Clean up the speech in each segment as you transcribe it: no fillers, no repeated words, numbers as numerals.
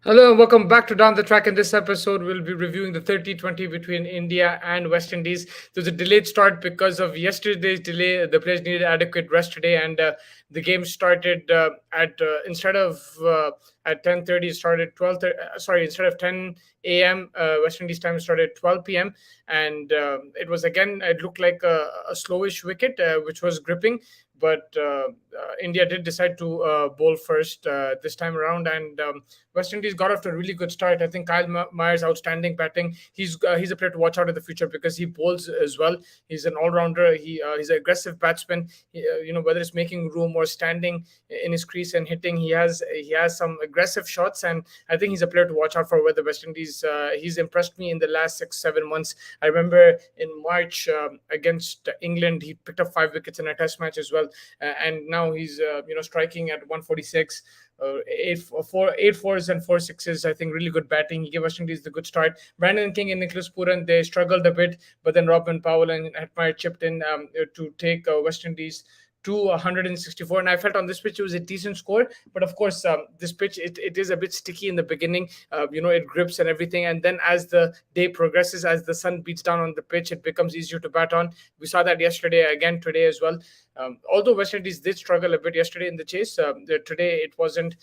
Hello and welcome back to Down the Track. In this episode, we'll be reviewing the 30-20 between India and West Indies. There's a delayed start because of yesterday's delay. The players needed adequate rest today, and the game started at instead of at 10:30, it started 12:30. Sorry, instead of 10 a.m. West Indies time, it started 12 p.m. And it was again. It looked like a slowish wicket, which was gripping, but India did decide to bowl first this time around, and West Indies got off to a really good start. I think Kyle Myers outstanding batting. He's a player to watch out in the future because he bowls as well. He's an all rounder. He's an aggressive batsman. Whether it's making room or standing in his crease and hitting, he has some aggressive shots, and I think he's a player to watch out for. With the West Indies, he's impressed me in the last 6-7 months. I remember in March against England, he picked up 5 wickets in a Test match as well, and now he's striking at 146. Eight fours and 4 sixes. I think really good batting. He gave West Indies the good start. Brandon King and Nicholas Puran, they struggled a bit, but then Robin Powell and Hetmeyer chipped in to take West Indies to 164. And I felt on this pitch it was a decent score, but of course this pitch it is a bit sticky in the beginning. It grips and everything, and then as the day progresses, as the sun beats down on the pitch, it becomes easier to bat on. We saw that yesterday, again today as well. Although West Indies did struggle a bit yesterday in the chase, today it wasn't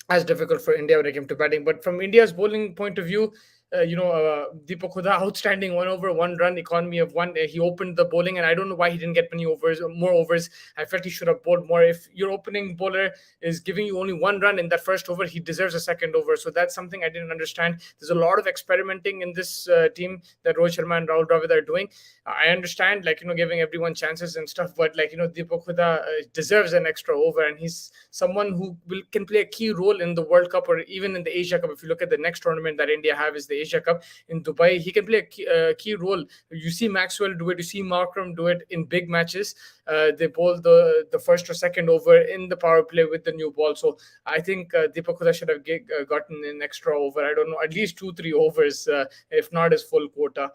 as difficult for India when it came to batting. But from India's bowling point of view, Deepak Huda, outstanding 1 over 1 run, economy of one. He opened the bowling, and I don't know why he didn't get many overs, more overs. I felt he should have bowled more. If your opening bowler is giving you only 1 run in that first over, he deserves a second over. So that's something I didn't understand. There's a lot of experimenting in this team that Rohit Sharma and Rahul Dravid are doing. I understand, giving everyone chances and stuff, but Deepak Huda deserves an extra over, and he's someone who can play a key role in the World Cup or even in the Asia Cup. If you look at the next tournament that India have is the Asia Cup in Dubai, he can play a key role. You see Maxwell do it, you see Markram do it in big matches. They bowl the first or second over in the power play with the new ball. So I think Deepak Huda should have gotten an extra over. I don't know, at least 2-3 overs, if not his full quota.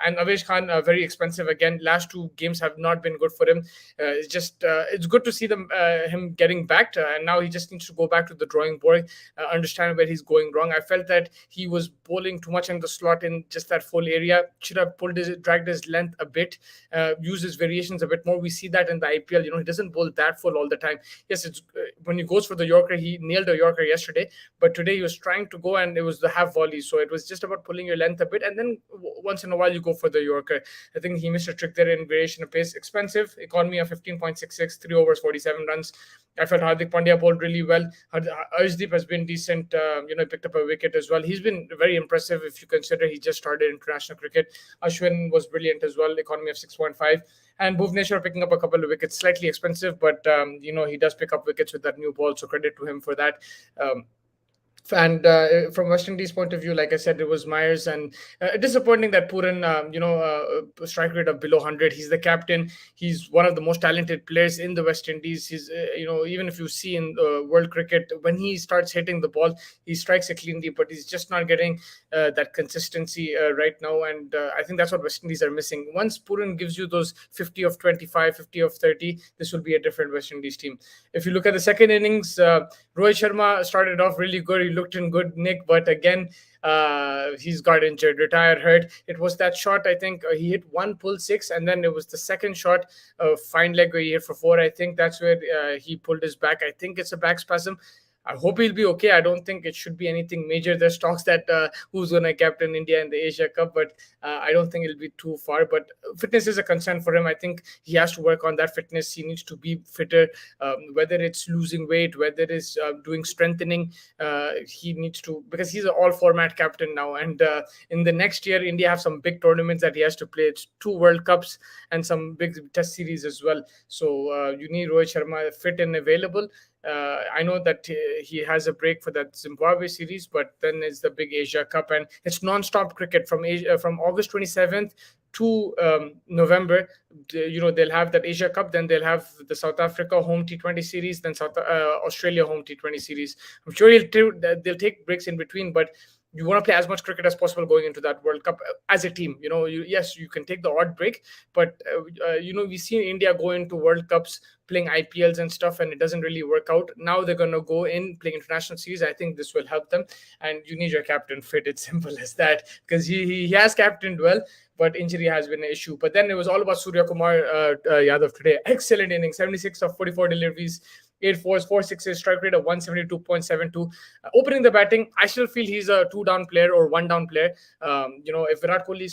And Avesh Khan, very expensive again. Last two games have not been good for him. It's good to see him getting backed, and now he just needs to go back to the drawing board, understand where he's going wrong. I felt that he was bowling too much in the slot in just that full area. Should have dragged his length a bit, used his variations a bit more. We see that in the IPL. He doesn't bowl that full all the time. Yes, it's when he goes for the Yorker, he nailed a Yorker yesterday, but today he was trying to go and it was the half volley. So it was just about pulling your length a bit, and then once in a while you go for the Yorker. I think he missed a trick there in variation of pace. Expensive, economy of 15.66, 3 overs, 47 runs. I felt Hardik Pandya bowled really well. Arshdeep has been decent. Picked up a wicket as well. He's been very impressive if you consider he just started international cricket. Ashwin was brilliant as well. Economy of 6.5. And Bhuvneshwar picking up a couple of wickets. Slightly expensive, but he does pick up wickets with that new ball. So credit to him for that. And from West Indies point of view, like I said, it was Myers, and disappointing that Puran, strike rate of below 100. He's the captain. He's one of the most talented players in the West Indies. He's, even if you see in world cricket, when he starts hitting the ball, he strikes it cleanly, but he's just not getting that consistency right now. And I think that's what West Indies are missing. Once Puran gives you those 50 of 25, 50 of 30, this will be a different West Indies team. If you look at the second innings, Rohit Sharma started off really good. He looked in good nick, but again, he's got injured, retired, hurt. It was that shot, I think he hit one, pull six, and then it was the second shot, fine leg where he hit for four. I think that's where he pulled his back. I think it's a back spasm. I hope he'll be okay. I don't think it should be anything major. There's talks that who's going to captain India in the Asia Cup, but I don't think it'll be too far. But fitness is a concern for him. I think he has to work on that fitness. He needs to be fitter, whether it's losing weight, whether it's doing strengthening. He needs to, because he's an all-format captain now. And in the next year, India have some big tournaments that he has to play. It's 2 World Cups and some big test series as well. So you need Rohit Sharma fit and available. I know that he has a break for that Zimbabwe series, but then it's the big Asia Cup, and it's non-stop cricket from from August 27th to November. They'll have that Asia Cup, then they'll have the South Africa home T20 series, then Australia home T20 series. I'm sure they'll take breaks in between, but you want to play as much cricket as possible going into that World Cup as a team. Yes, you can take the odd break, but we see India go into World Cups playing IPLs and stuff, and it doesn't really work out. Now they're going to go in playing international series. I think this will help them, and you need your captain fit. It's simple as that, because he has captained well, but injury has been an issue. But then it was all about Surya Kumar Yadav today. Excellent inning, 76 of 44 deliveries, 8 fours, 4 sixes, strike rate of 172.72. Opening the batting, I still feel he's a two-down player or one-down player. If Virat Kohli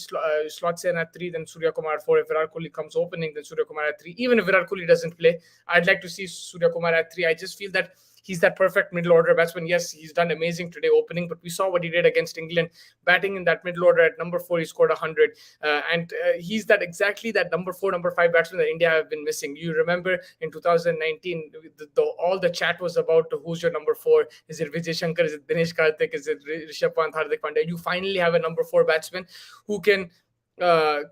slots in at 3, then Surya Kumar at 4. If Virat Kohli comes opening, then Surya Kumar at 3. Even if Virat Kohli doesn't play, I'd like to see Surya Kumar at 3. I just feel that he's that perfect middle order batsman. Yes, he's done amazing today opening, but we saw what he did against England, batting in that middle order at number 4. He scored 100, and he's that exactly that number 4, number 5 batsman that India have been missing. You remember in 2019, all the chat was about who's your number 4. Is it Vijay Shankar? Is it Dinesh Karthik? Is it Rishabh Pant, Hardik Pandya? You finally have a number 4 batsman who can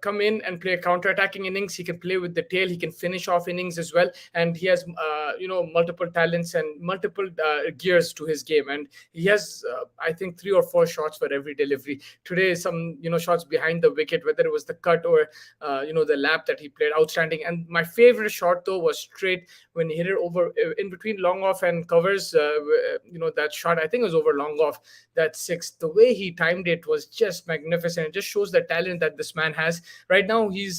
come in and play counter-attacking innings. He can play with the tail. He can finish off innings as well, and he has multiple talents and multiple gears to his game. And he has I think 3 or 4 shots for every delivery. Today, some shots behind the wicket, whether it was the cut or the lap that he played, outstanding. And my favorite shot though was straight when he hit it over in between long off and covers. That shot, I think, was over long off. That 6, the way he timed it was just magnificent. It just shows the talent that this man has. Right now, he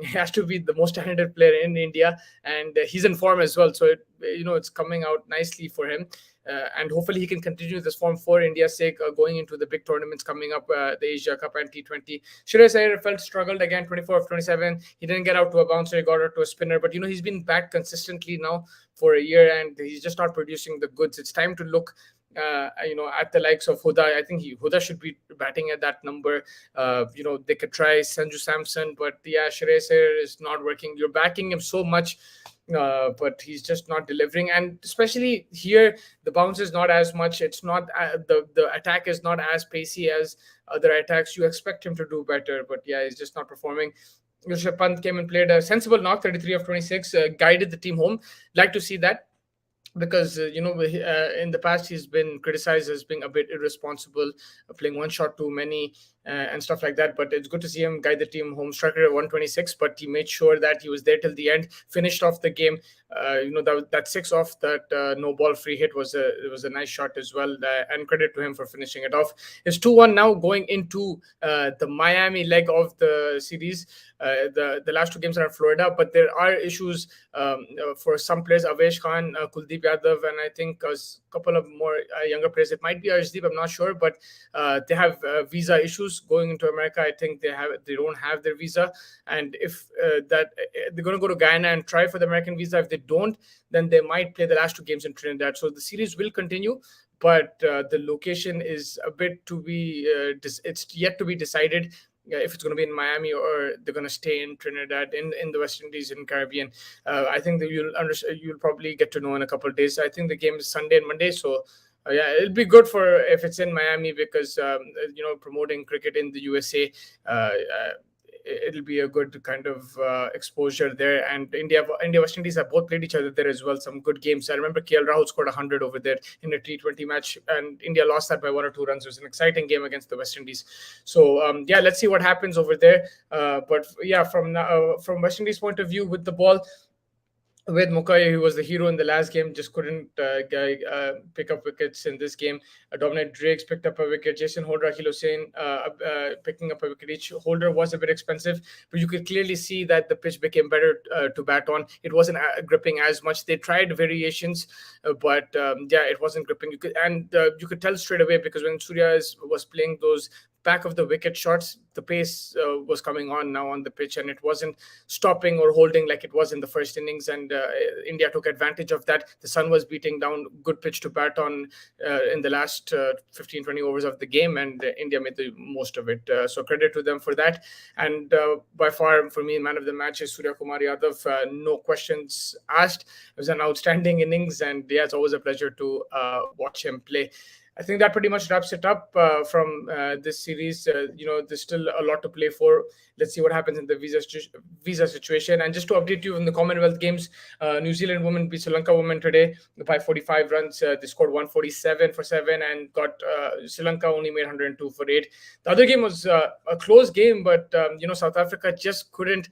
has to be the most talented player in India, and he's in form as well. So it's coming out nicely for him. And hopefully he can continue this form for India's sake, going into the big tournaments coming up, the Asia Cup and T20. Shreyas Iyer felt struggled again, 24 of 27. He didn't get out to a bouncer, he got out to a spinner. But he's been back consistently now for a year, and he's just not producing the goods. It's time to look at the likes of Huda. I think Huda should be batting at that number. They could try Sanju Samson, but yeah, Shreyas Iyer is not working. You're backing him so much, but he's just not delivering. And especially here, the bounce is not as much. It's not the attack is not as pacey as other attacks. You expect him to do better, but yeah, he's just not performing. Rishabh Pant came and played a sensible knock, 33 of 26, guided the team home. Like to see that, because in the past he's been criticized as being a bit irresponsible, playing one shot too many, and stuff like that. But it's good to see him guide the team home. Striker at 126, but he made sure that he was there till the end, finished off the game. That 6 off that no ball free hit was a nice shot as well, and credit to him for finishing it off. It's 2-1 now going into the Miami leg of the series. The last 2 games are in Florida, but there are issues for some players. Avesh Khan, Kuldeep Yadav, and I think a couple of more younger players. It might be Arshdeep, I'm not sure, but they have visa issues going into America. I think they don't have their visa, and if they're going to go to Guyana and try for the American visa. If they don't, then they might play the last 2 games in Trinidad. So the series will continue, but the location is a bit to be it's yet to be decided. If it's going to be in Miami or they're going to stay in Trinidad, in the West Indies, in Caribbean. I think that you'll probably get to know in a couple of days. I think the game is Sunday and Monday, so yeah, it'll be good for if it's in Miami, because promoting cricket in the USA. It'll be a good kind of exposure there. And India West Indies have both played each other there as well. Some good games. I remember KL Rahul scored 100 over there in a T20 match, and India lost that by 1 or 2 runs. It was an exciting game against the West Indies. So yeah, let's see what happens over there. But yeah, from West Indies point of view, with the ball, with Mukai, who was the hero in the last game, just couldn't pick up wickets in this game. Dominic Drakes picked up a wicket. Jason Holder, Akhil Hussain picking up a wicket each. Holder was a bit expensive, but you could clearly see that the pitch became better to bat on. It wasn't gripping as much. They tried variations, but yeah, it wasn't gripping. You could tell straight away, because when Surya was playing those back of the wicket shots, the pace was coming on now on the pitch, and it wasn't stopping or holding like it was in the first innings. And India took advantage of that. The sun was beating down, good pitch to bat on in the last 15-20 overs of the game, and India made the most of it. So credit to them for that. And by far, for me, man of the match is Surya Kumar Yadav. No questions asked. It was an outstanding innings, and yeah, it's always a pleasure to watch him play. I think that pretty much wraps it up from this series. There's still a lot to play for. Let's see what happens in the visa situation. And just to update you on the Commonwealth Games, New Zealand women beat Sri Lanka women today by 45 runs. They scored 147 for 7 and got Sri Lanka only made 102 for 8. The other game was a close game, but South Africa just couldn't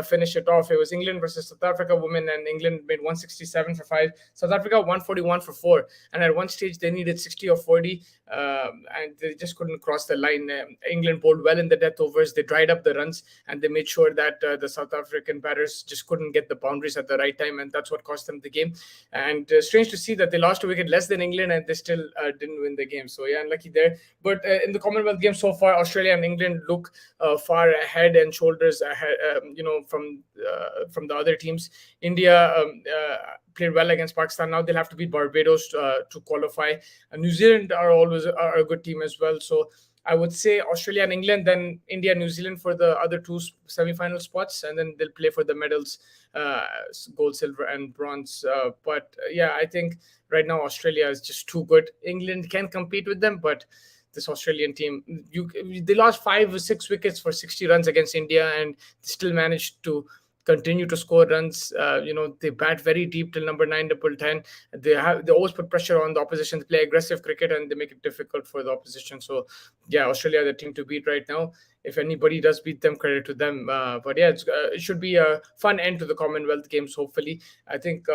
finish it off. It was England versus South Africa women, and England made 167 for 5. South Africa 141 for 4. And at one stage, they needed 60 or 40, and they just couldn't cross the line. England bowled well in the death overs. They dried up the runs, and they made sure that the South African batters just couldn't get the boundaries at the right time, and that's what cost them the game. And strange to see that they lost a wicket less than England, and they still didn't win the game. So yeah, unlucky there. But in the Commonwealth Games so far, Australia and England look far ahead and shoulders ahead, from the other teams. India played well against Pakistan. Now they'll have to beat Barbados to qualify. New Zealand are a good team as well. So I would say Australia and England, then India, New Zealand for the other two semi-final spots, and then they'll play for the medals, gold, silver, and bronze. But yeah, I think right now Australia is just too good. England can compete with them, but this Australian team, they lost 5 or 6 wickets for 60 runs against India, and they still managed to continue to score runs. They bat very deep till number 9, double 10. They always put pressure on the opposition. They play aggressive cricket and they make it difficult for the opposition. So yeah, Australia are the team to beat right now. If anybody does beat them, credit to them. But yeah, it should be a fun end to the Commonwealth Games. Hopefully, I think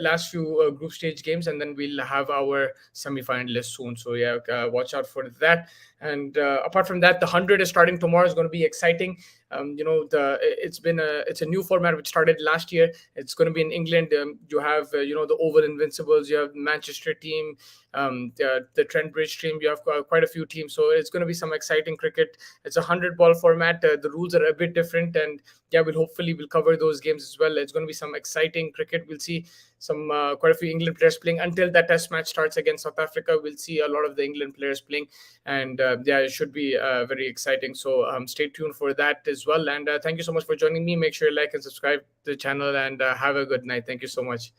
last few group stage games, and then we'll have our semi-finalists soon. So yeah, watch out for that. And apart from that, the 100 is starting tomorrow. It's going to be exciting. It's a new format which started last year. It's going to be in England. You have the Oval Invincibles. You have Manchester team, the Trent Bridge team. You have quite a few teams. So it's going to be some exciting cricket. It's a 100-ball format. The rules are a bit different, and yeah, we'll cover those games as well. It's going to be some exciting cricket. We'll see some quite a few England players playing until that test match starts against South Africa. We'll see a lot of the England players playing, and it should be very exciting. So stay tuned for that as well. And thank you so much for joining me. Make sure you like and subscribe to the channel, and have a good night. Thank you so much.